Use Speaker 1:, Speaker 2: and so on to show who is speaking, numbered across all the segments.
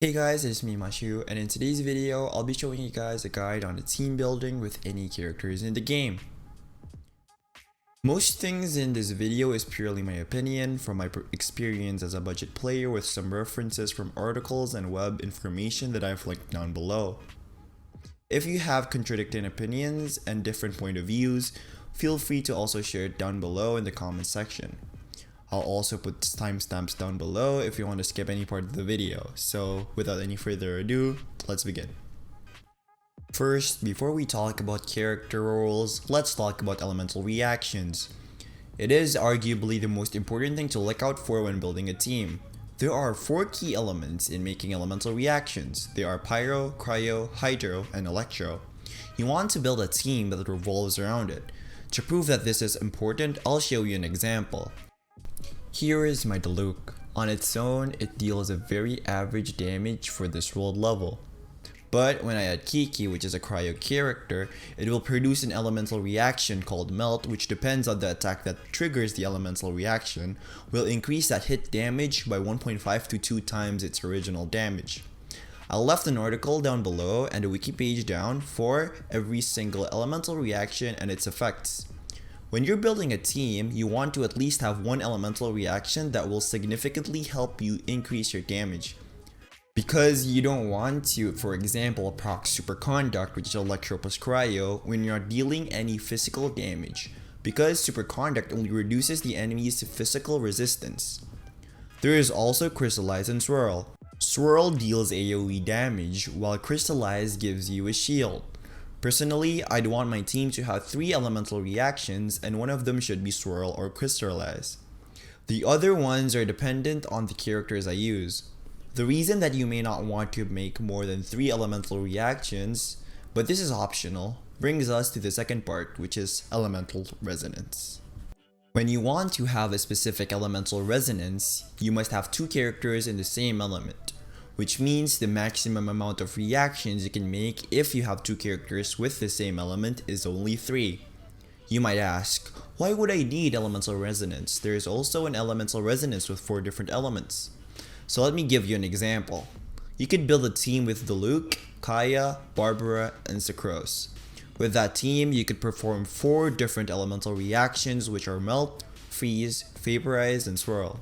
Speaker 1: Hey guys, it's me Mashu, and in today's video, I'll be showing you guys a guide on the team building with any characters in the game. Most things in this video is purely my opinion from my experience as a budget player with some references from articles and web information that I've linked down below. If you have contradicting opinions and different point of views, feel free to also share it down below in the comment section. I'll also put timestamps down below if you want to skip any part of the video. So without any further ado, let's begin. First, before we talk about character roles, let's talk about elemental reactions. It is arguably the most important thing to look out for when building a team. There are 4 key elements in making elemental reactions. They are Pyro, Cryo, Hydro, and Electro. You want to build a team that revolves around it. To prove that this is important, I'll show you an example. Here is my Diluc. On its own, it deals a very average damage for this world level. But when I add Kiki, which is a cryo character, it will produce an elemental reaction called Melt, which depends on the attack that triggers the elemental reaction, will increase that hit damage by 1.5 to 2 times its original damage. I left an article down below and a wiki page down for every single elemental reaction and its effects. When you're building a team, you want to at least have one elemental reaction that will significantly help you increase your damage. Because you don't want to, for example, proc Superconduct, which is Electro plus Cryo, when you're not dealing any physical damage, because Superconduct only reduces the enemy's physical resistance. There is also Crystallize and Swirl. Swirl deals AoE damage, while Crystallize gives you a shield. Personally, I'd want my team to have 3 elemental reactions and one of them should be Swirl or Crystallize. The other ones are dependent on the characters I use. The reason that you may not want to make more than 3 elemental reactions, but this is optional, brings us to the second part, which is elemental resonance. When you want to have a specific elemental resonance, you must have 2 characters in the same element, which means the maximum amount of reactions you can make if you have 2 characters with the same element is only 3. You might ask, why would I need elemental resonance? There is also an elemental resonance with 4 different elements. So let me give you an example. You could build a team with Diluc, Kaya, Barbara, and Sucrose. With that team, you could perform 4 different elemental reactions which are Melt, Freeze, Vaporize, and Swirl.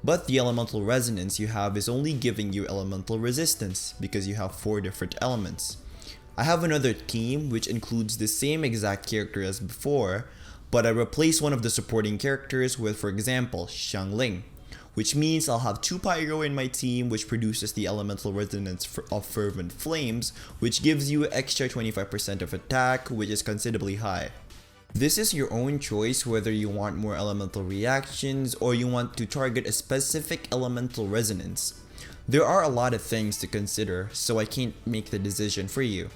Speaker 1: But the elemental resonance you have is only giving you elemental resistance because you have 4 different elements. I have another team which includes the same exact character as before, but I replace one of the supporting characters with, for example, Xiangling, which means I'll have 2 Pyro in my team which produces the elemental resonance of Fervent Flames, which gives you extra 25% of attack, which is considerably high. This is your own choice whether you want more elemental reactions or you want to target a specific elemental resonance. There are a lot of things to consider, so I can't make the decision for you.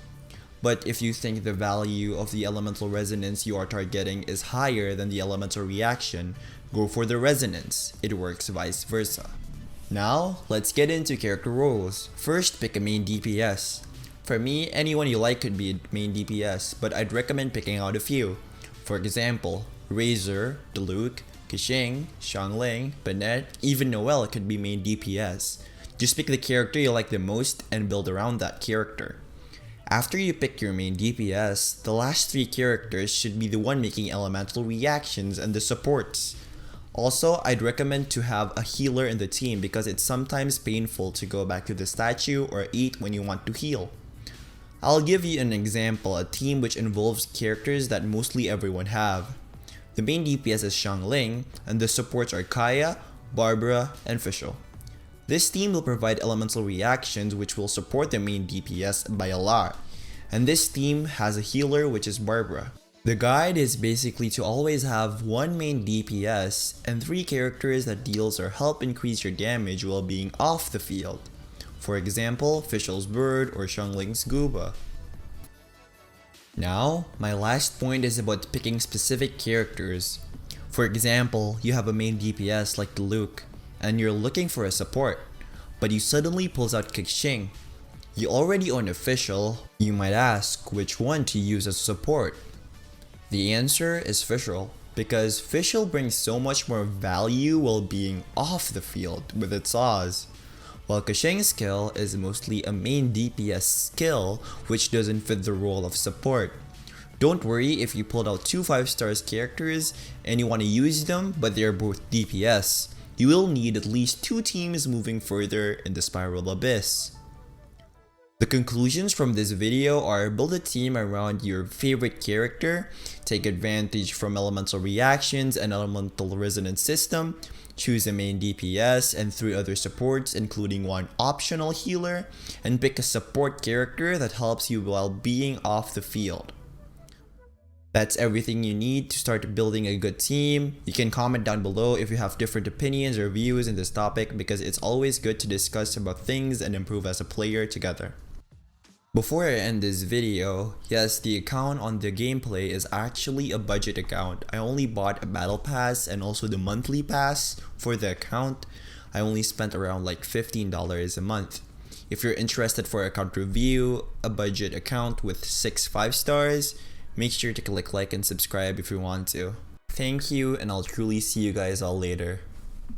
Speaker 1: But if you think the value of the elemental resonance you are targeting is higher than the elemental reaction, go for the resonance. It works vice versa. Now, let's get into character roles. First, pick a main DPS. For me, anyone you like could be a main DPS, but I'd recommend picking out a few. For example, Razor, Diluc, Keqing, Xiangling, Bennett, even Noelle could be main DPS. Just pick the character you like the most and build around that character. After you pick your main DPS, the last 3 characters should be the one making elemental reactions and the supports. Also, I'd recommend to have a healer in the team because it's sometimes painful to go back to the statue or eat when you want to heal. I'll give you an example, a team which involves characters that mostly everyone have. The main DPS is Xiangling, and the supports are Kaya, Barbara, and Fischl. This team will provide elemental reactions which will support the main DPS by a lot, and this team has a healer which is Barbara. The guide is basically to always have one main DPS and 3 characters that deals or help increase your damage while being off the field. For example, Fischl's Bird or Xiangling's Gooba. Now, my last point is about picking specific characters. For example, you have a main DPS like Diluc, and you're looking for a support, but you suddenly pulls out Keqing. You already own a Fischl, you might ask which one to use as support. The answer is Fischl, because Fischl brings so much more value while being off the field with its Oz. while Keqing's skill is mostly a main DPS skill which doesn't fit the role of support. Don't worry if you pulled out two 5-star characters and you want to use them but they are both DPS. You will need at least 2 teams moving further in the Spiral Abyss. The conclusions from this video are: build a team around your favorite character, take advantage from elemental reactions and elemental resonance system, choose a main DPS and 3 other supports including 1 optional healer, and pick a support character that helps you while being off the field. That's everything you need to start building a good team. You can comment down below if you have different opinions or views in this topic, because it's always good to discuss about things and improve as a player together. Before I end this video, yes, the account on the gameplay is actually a budget account. I only bought a battle pass and also the monthly pass for the account. I only spent around like $15 a month. If you're interested for account review, a budget account with 6 5-stars, make sure to click like and subscribe if you want to. Thank you, and I'll truly see you guys all later.